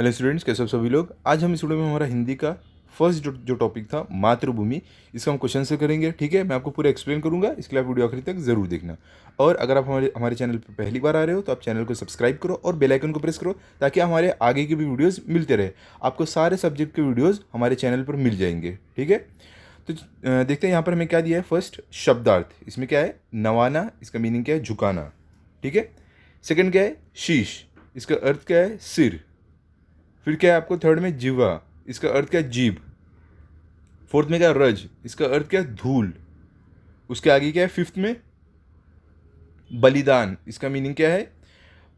Hello students, कैसे हो सभी लोग। आज हम इस वीडियो में हमारा हिंदी का फर्स्ट जो टॉपिक था मातृभूमि, इसका हम क्वेश्चन से करेंगे। ठीक है, मैं आपको पूरा एक्सप्लेन करूंगा, इसके लिए आप वीडियो आखिरी तक जरूर देखना। और अगर आप हमारे हमारे चैनल पर पहली बार आ रहे हो तो आप चैनल को सब्सक्राइब करो और बेल आइकन को प्रेस करो, ताकि हमारे आगे की भी वीडियोज़ मिलते रहे। आपको सारे सब्जेक्ट के वीडियोज़ हमारे चैनल पर मिल जाएंगे। ठीक है, तो देखते हैं यहाँ पर हमें क्या दिया है। फर्स्ट शब्दार्थ, इसमें क्या है, नवाना, इसका मीनिंग क्या है, झुकाना। ठीक है, सेकंड क्या है, शीश, इसका अर्थ क्या है, सिर। फिर क्या है आपको थर्ड में, जिवा, इसका अर्थ क्या है, जीभ। फोर्थ में क्या है, रज, इसका अर्थ क्या है, धूल। उसके आगे क्या है, फिफ्थ में, बलिदान, इसका मीनिंग क्या है,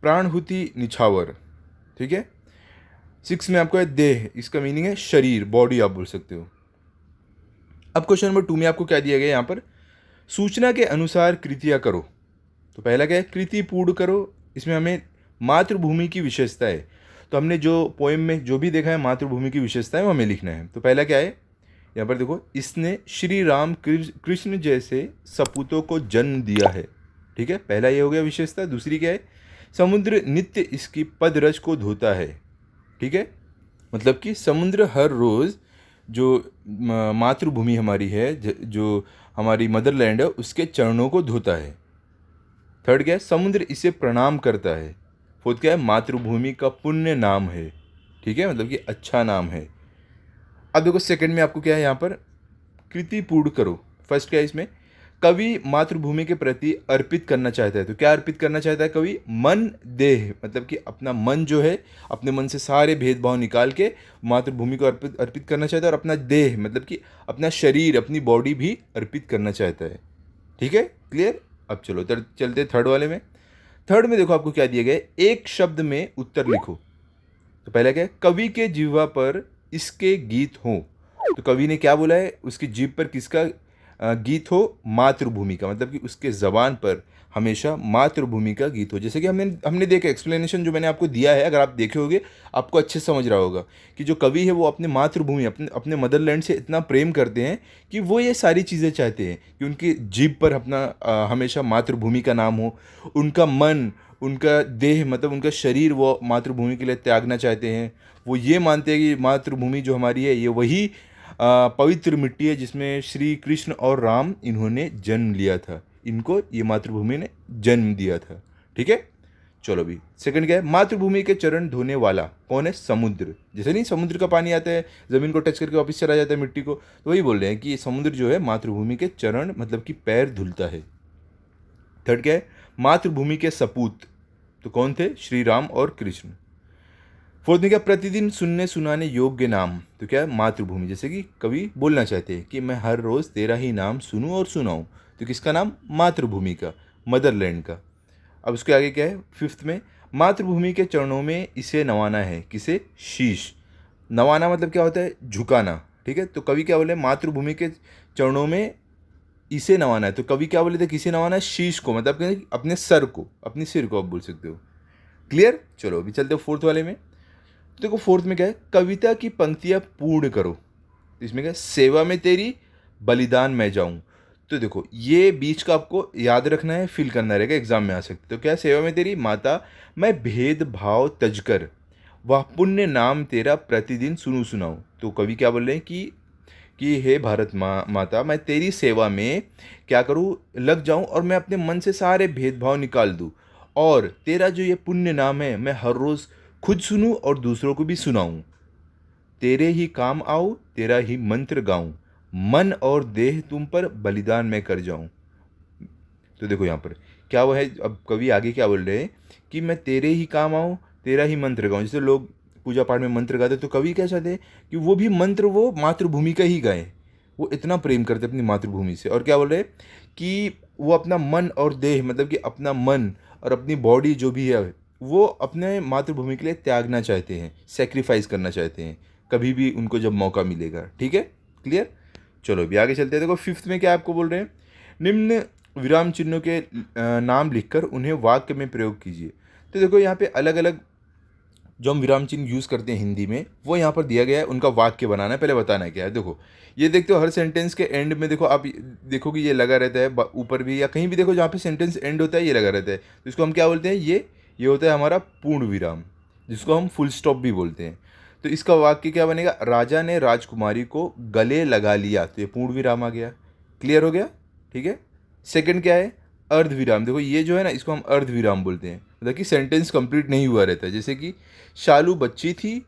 प्राणहुति निछावर। ठीक है, सिक्स में आपको है देह, इसका मीनिंग है शरीर, बॉडी आप बोल सकते हो। अब क्वेश्चन नंबर 2 में आपको क्या दिया गया यहाँ पर, सूचना के अनुसार कृतियाँ करो। तो पहला क्या है, कृति पूर्ण करो। इसमें हमें मातृभूमि की विशेषता है, तो हमने जो पोएम में जो भी देखा है मातृभूमि की विशेषताएं वो हमें लिखना है। तो पहला क्या है, यहाँ पर देखो, इसने श्री राम कृष्ण जैसे सपूतों को जन्म दिया है। ठीक है, पहला ये हो गया विशेषता। दूसरी क्या है, समुद्र नित्य इसकी पदरज को धोता है। ठीक है, मतलब कि समुद्र हर रोज़ जो मातृभूमि हमारी है, जो हमारी मदरलैंड है, उसके चरणों को धोता है। थर्ड क्या है, समुद्र इसे प्रणाम करता है। फोर्थ क्या है, मातृभूमि का पुण्य नाम है। ठीक है, मतलब कि अच्छा नाम है। अब देखो सेकंड में आपको क्या है, यहाँ पर कृति पूर्ण करो। फर्स्ट क्या है इसमें, कवि मातृभूमि के प्रति अर्पित करना चाहता है। तो क्या अर्पित करना चाहता है कवि, मन देह, मतलब कि अपना मन जो है, अपने मन से सारे भेदभाव निकाल के मातृभूमि को अर्पित अर्पित करना चाहता है। और अपना देह मतलब कि अपना शरीर, अपनी बॉडी भी अर्पित करना चाहता है। ठीक है, क्लियर। अब चलो चलते थर्ड वाले में। थर्ड में देखो आपको क्या दिया गया है, एक शब्द में उत्तर लिखो। तो पहला क्या है, कवि के जीवा पर इसके गीत हो। तो कवि ने क्या बोला है, उसकी जीभ पर किसका गीत हो, मातृभूमि का, मतलब कि उसके ज़बान पर हमेशा मातृभूमि का गीत हो। जैसे कि हमने हमने देखा, एक्सप्लेनेशन जो मैंने आपको दिया है, अगर आप देखे होगे आपको अच्छे से समझ रहा होगा कि जो कवि है वो अपने मातृभूमि, अपने अपने मदरलैंड से इतना प्रेम करते हैं कि वो ये सारी चीज़ें चाहते हैं कि उनकी जीभ पर अपना हमेशा मातृभूमि का नाम हो। उनका मन, उनका देह, मतलब उनका शरीर वो मातृभूमि के लिए त्यागना चाहते हैं। वो ये मानते हैं कि मातृभूमि जो हमारी है, ये वही पवित्र मिट्टी है जिसमें श्री कृष्ण और राम इन्होंने जन्म लिया था। इनको ये मातृभूमि ने जन्म दिया था। ठीक है, चलो भी सेकंड क्या है, मातृभूमि के चरण धोने वाला कौन है, समुद्र। जैसे नहीं समुद्र का पानी आता है, ज़मीन को टच करके वापस चला जाता है मिट्टी को, तो वही बोल रहे हैं कि समुद्र जो है मातृभूमि के चरण मतलब कि पैर धुलता है। थर्ड क्या है, मातृभूमि के सपूत। तो कौन थे, श्री राम और कृष्ण। फोर्थ में क्या, प्रतिदिन सुनने सुनाने योग्य नाम। तो क्या है, मातृभूमि। जैसे कि कवि बोलना चाहते हैं कि मैं हर रोज़ तेरा ही नाम सुनूं और सुनाऊं। तो किसका नाम, मातृभूमि का, मदरलैंड का। अब उसके आगे क्या है, फिफ्थ में, मातृभूमि के चरणों में इसे नवाना है। किसे, शीश। नवाना मतलब क्या होता है, झुकाना। ठीक है, तो कवि क्या बोले, मातृभूमि के चरणों में इसे नवाना है। तो कवि क्या बोले थे, किसे नवाना है, शीश को, मतलब कि अपने सर को, अपनी सिर को आप बोल सकते हो। क्लियर। चलो अभी चलते हो फोर्थ वाले में। तो देखो फोर्थ में क्या है, कविता की पंक्तियां पूर्ण करो। इसमें क्या है, सेवा में तेरी बलिदान मैं जाऊं। तो देखो ये बीच का आपको याद रखना है, फिल करना रहेगा, एग्जाम में आ सकते। तो क्या है, सेवा में तेरी माता मैं भेदभाव तजकर, वह पुण्य नाम तेरा प्रतिदिन सुनूं सुनाऊं। तो कवि क्या बोल रहे हैं कि हे भारत माता, मैं तेरी सेवा में क्या करूं, लग जाऊं, और मैं अपने मन से सारे भेदभाव निकाल दूं, और तेरा जो ये पुण्य नाम है मैं हर रोज़ खुद सुनूं और दूसरों को भी सुनाऊं। तेरे ही काम आऊं, तेरा ही मंत्र गाऊं, मन और देह तुम पर बलिदान मैं कर जाऊं। तो देखो यहाँ पर क्या वो है, अब कवि आगे क्या बोल रहे हैं कि मैं तेरे ही काम आऊं, तेरा ही मंत्र गाऊं। जैसे लोग पूजा पाठ में मंत्र गाते, तो कवि क्या चाहते हैं कि वो भी मंत्र वो मातृभूमि का ही गाएं। वो इतना प्रेम करते अपनी मातृभूमि से। और क्या बोल रहे हैं कि वो अपना मन और देह, मतलब कि अपना मन और अपनी बॉडी जो भी है, वो अपने मातृभूमि के लिए त्यागना चाहते हैं, सेक्रीफाइस करना चाहते हैं, कभी भी उनको जब मौका मिलेगा। ठीक है, क्लियर। चलो अभी आगे चलते हैं। देखो फिफ्थ में क्या आपको बोल रहे हैं, निम्न विराम चिन्हों के नाम लिखकर उन्हें वाक्य में प्रयोग कीजिए। तो देखो यहाँ पे अलग अलग जो हम विराम चिन्ह यूज़ करते हैं हिंदी में, वो यहाँ पर दिया गया है, उनका वाक्य बनाना है। पहले बताना है क्या है। देखो ये देखते हो हर सेंटेंस के एंड में, देखो आप देखो कि ये लगा रहता है ऊपर भी या कहीं भी, देखो जहाँ पे सेंटेंस एंड होता है ये लगा रहता है। तो इसको हम क्या बोलते हैं, ये होता है हमारा पूर्ण विराम। जिसको हम फुल स्टॉप भी बोलते हैं। तो इसका वाक्य क्या बनेगा, राजा ने राजकुमारी को गले लगा लिया, तो ये पूर्ण विराम आ गया। क्लियर हो गया, ठीक है। सेकंड क्या है, अर्ध विराम। देखो ये जो है ना, इसको हम अर्ध विराम बोलते हैं, मतलब कि सेंटेंस कंप्लीट नहीं हुआ रहता है। जैसे कि शालू बच्ची थी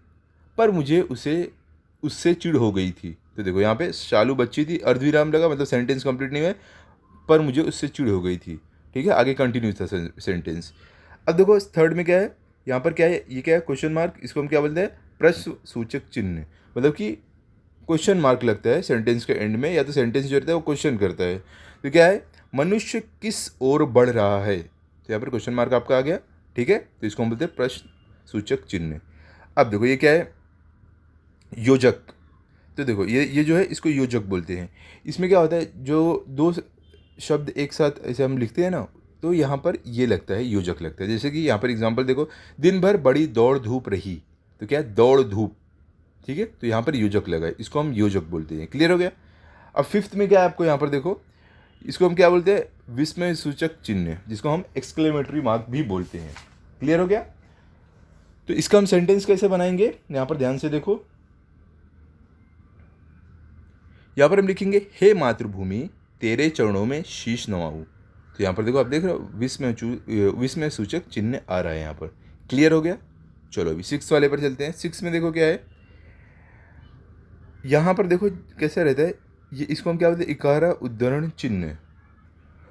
पर मुझे उससे चिढ़ हो गई थी। तो देखो यहाँ पे शालू बच्ची थी, अर्ध विराम लगा, मतलब सेंटेंस कंप्लीट नहीं हुआ है, पर मुझे उससे चिढ़ हो गई थी। ठीक है, आगे कंटिन्यू था सेंटेंस। अब देखो थर्ड में क्या है, यहाँ पर क्या है, ये क्या है, क्वेश्चन मार्क, इसको हम क्या बोलते हैं, प्रश्न सूचक चिन्ह। मतलब कि क्वेश्चन मार्क लगता है सेंटेंस के एंड में, या तो सेंटेंस जो रहता है वो क्वेश्चन करता है। तो क्या है, मनुष्य किस ओर बढ़ रहा है, तो यहाँ पर क्वेश्चन मार्क आपका आ गया। ठीक है, तो इसको हम बोलते हैं प्रश्न सूचक चिन्ह। अब देखो ये क्या है, योजक। तो देखो ये जो है, इसको योजक बोलते हैं। इसमें क्या होता है, जो दो शब्द एक साथ ऐसे हम लिखते हैं ना, तो यहाँ पर ये लगता है, योजक लगता है। जैसे कि यहाँ पर एग्जांपल देखो, दिन भर बड़ी दौड़ धूप रही, तो क्या है, दौड़ धूप। ठीक है, तो यहाँ पर योजक लगा है, इसको हम योजक बोलते हैं। क्लियर हो गया। अब फिफ्थ में क्या है आपको यहाँ पर देखो, इसको हम क्या बोलते हैं, विस्मय सूचक चिन्ह, जिसको हम एक्सक्लेमेटरी मार्क भी बोलते हैं। क्लियर हो गया। तो इसका हम सेंटेंस कैसे बनाएंगे, यहाँ पर ध्यान से देखो। यहाँ पर हम लिखेंगे, हे मातृभूमि तेरे चरणों में शीश नवाऊं। तो यहाँ पर देखो, आप देख रहे हो, विस्मय सूचक चिन्ह आ रहा है यहाँ पर। क्लियर हो गया। चलो अभी सिक्स वाले पर चलते हैं। सिक्स में देखो क्या है, यहाँ पर देखो कैसा रहता है, ये इसको हम क्या बोलते हैं, इकारा उद्धरण चिन्ह।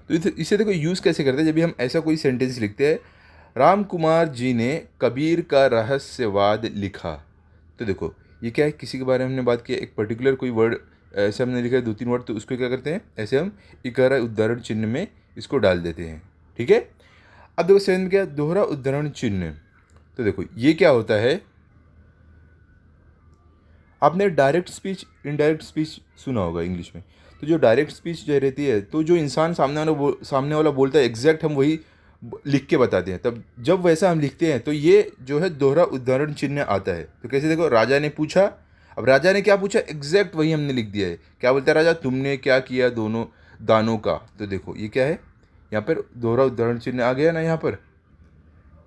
तो इसे देखो यूज़ कैसे करते हैं, जब भी हम ऐसा कोई सेंटेंस लिखते हैं, राम कुमार जी ने कबीर का रहस्यवाद लिखा। तो देखो ये क्या है, किसी के बारे में हमने बात की, एक पर्टिकुलर कोई वर्ड ऐसे हमने लिखा है, दो तीन वर्ड, तो उसको क्या करते हैं, ऐसे हम इकारा उद्धरण चिन्ह में इसको डाल देते हैं। ठीक है। अब देखो सेवन में क्या, दोहरा उद्धरण चिन्ह। तो देखो ये क्या होता है, आपने डायरेक्ट स्पीच इनडायरेक्ट स्पीच सुना होगा इंग्लिश में। तो जो डायरेक्ट स्पीच जो रहती है, तो जो इंसान सामने वाला बोलता है, एग्जैक्ट हम वही लिख के बताते हैं। तब जब वैसा हम लिखते हैं, तो ये जो है दोहरा उद्धरण चिन्ह आता है। तो कैसे, देखो राजा ने पूछा, अब राजा ने क्या पूछा, एग्जैक्ट वही हमने लिख दिया है। क्या बोलता है राजा, तुमने क्या किया दोनों दानों का। तो देखो ये क्या है, यहाँ पर दोहरा उद्धरण चिन्ह आ गया ना यहाँ पर।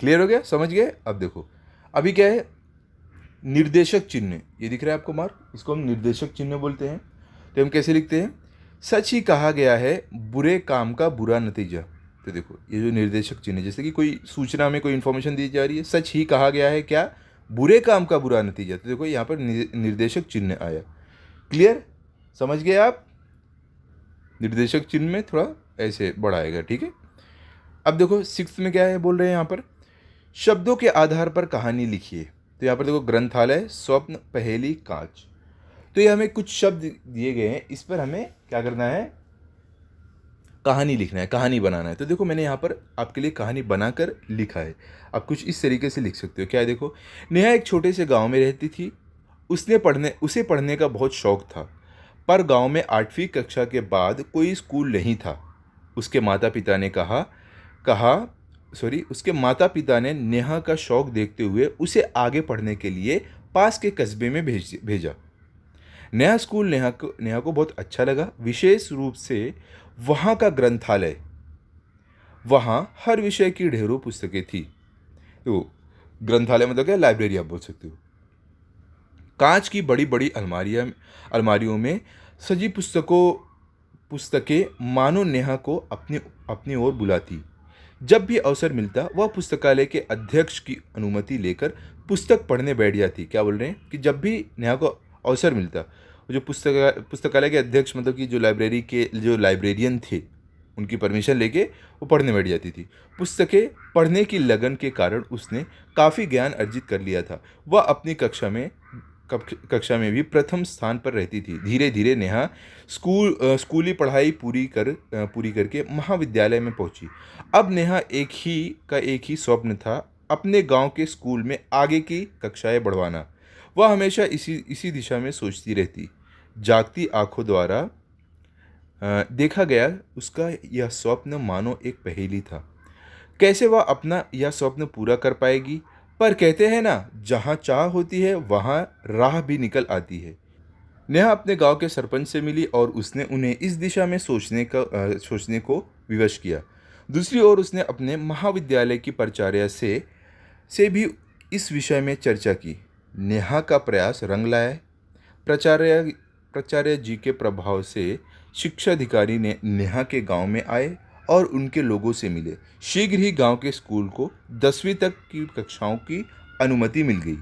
क्लियर हो गया, समझ गए। अब देखो अभी क्या है, निर्देशक चिन्ह, ये दिख रहा है आपको मार्क, इसको हम निर्देशक चिन्ह बोलते हैं। तो हम कैसे लिखते हैं, सच ही कहा गया है, बुरे काम का बुरा नतीजा। तो देखो ये जो निर्देशक चिन्ह, जैसे कि कोई सूचना में कोई इन्फॉर्मेशन दी जा रही है, सच ही कहा गया है क्या, बुरे काम का बुरा नतीजा। तो देखो यहाँ पर निर्देशक चिन्ह आया। क्लियर, समझ गए आप। निर्देशक चिन्ह में थोड़ा ऐसे बढ़ाएगा। ठीक है। अब देखो सिक्स्थ में क्या है, बोल रहे हैं यहाँ पर, शब्दों के आधार पर कहानी लिखिए। तो यहाँ पर देखो, ग्रंथालय, स्वप्न, पहेली, कांच। तो ये हमें कुछ शब्द दिए गए हैं, इस पर हमें क्या करना है, कहानी लिखना है, कहानी बनाना है। तो देखो मैंने यहाँ पर आपके लिए कहानी बनाकर लिखा है। आप कुछ इस तरीके से लिख सकते हो। क्या है, देखो, नेहा एक छोटे से गांव में रहती थी। उसे पढ़ने का बहुत शौक था, पर गांव में 8वीं कक्षा के बाद कोई स्कूल नहीं था। उसके माता पिता ने उसके माता पिता ने नेहा का शौक देखते हुए उसे आगे पढ़ने के लिए पास के कस्बे में भेजा। नया स्कूल नेहा को बहुत अच्छा लगा, विशेष रूप से वहाँ का ग्रंथालय। वहाँ हर विषय की ढेरों पुस्तकें थी। तो ग्रंथालय मतलब क्या, लाइब्रेरी आप बोल सकते हो। कांच की बड़ी बड़ी अलमारियों में सजी पुस्तकें मानो नेहा को अपनी ओर बुलाती। जब भी अवसर मिलता, वह पुस्तकालय के अध्यक्ष की अनुमति लेकर पुस्तक पढ़ने बैठ जाती। क्या बोल रहे हैं कि जब भी नेहा को अवसर मिलता, वो जो पुस्तकालय के अध्यक्ष, मतलब कि जो लाइब्रेरी के जो लाइब्रेरियन थे, उनकी परमिशन लेके वो पढ़ने बैठ जाती थी। पुस्तकें पढ़ने की लगन के कारण उसने काफ़ी ज्ञान अर्जित कर लिया था। वह अपनी कक्षा में भी प्रथम स्थान पर रहती थी। धीरे धीरे नेहा स्कूली पढ़ाई पूरी करके महाविद्यालय में पहुंची। अब नेहा एक ही स्वप्न था, अपने गांव के स्कूल में आगे की कक्षाएं बढ़वाना। वह हमेशा इसी दिशा में सोचती रहती। जागती आंखों द्वारा देखा गया उसका यह स्वप्न मानो एक पहेली था। कैसे वह अपना यह स्वप्न पूरा कर पाएगी? पर कहते हैं ना, जहाँ चाह होती है वहाँ राह भी निकल आती है। नेहा अपने गांव के सरपंच से मिली और उसने उन्हें इस दिशा में सोचने को विवश किया। दूसरी ओर उसने अपने महाविद्यालय की प्राचार्य से भी इस विषय में चर्चा की। नेहा का प्रयास रंग लाया। प्राचार्य जी के प्रभाव से शिक्षा अधिकारी ने नेहा के गांव में आए और उनके लोगों से मिले। शीघ्र ही गांव के स्कूल को 10वीं तक की कक्षाओं की अनुमति मिल गई।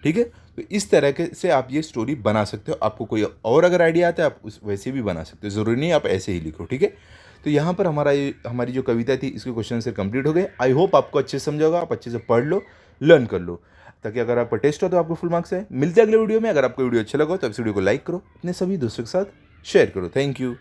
ठीक है, तो इस तरह के से आप ये स्टोरी बना सकते हो। आपको कोई और अगर आइडिया आता है आप उस वैसे भी बना सकते हो, ज़रूरी नहीं आप ऐसे ही लिखो। ठीक है, तो यहाँ पर हमारी जो कविता थी इसके क्वेश्चन से कंप्लीट हो गए। आई होप आपको अच्छे से समझा होगा, आप अच्छे से पढ़ लो, लर्न कर लो, ताकि अगर आपका टेस्ट हो तो आपको फुल मार्क्स है। मिलते हैं अगले वीडियो में। अगर आपको वीडियो अच्छा लगा तो आप इस वीडियो को लाइक करो, अपने सभी दोस्तों के साथ शेयर करो। Thank you.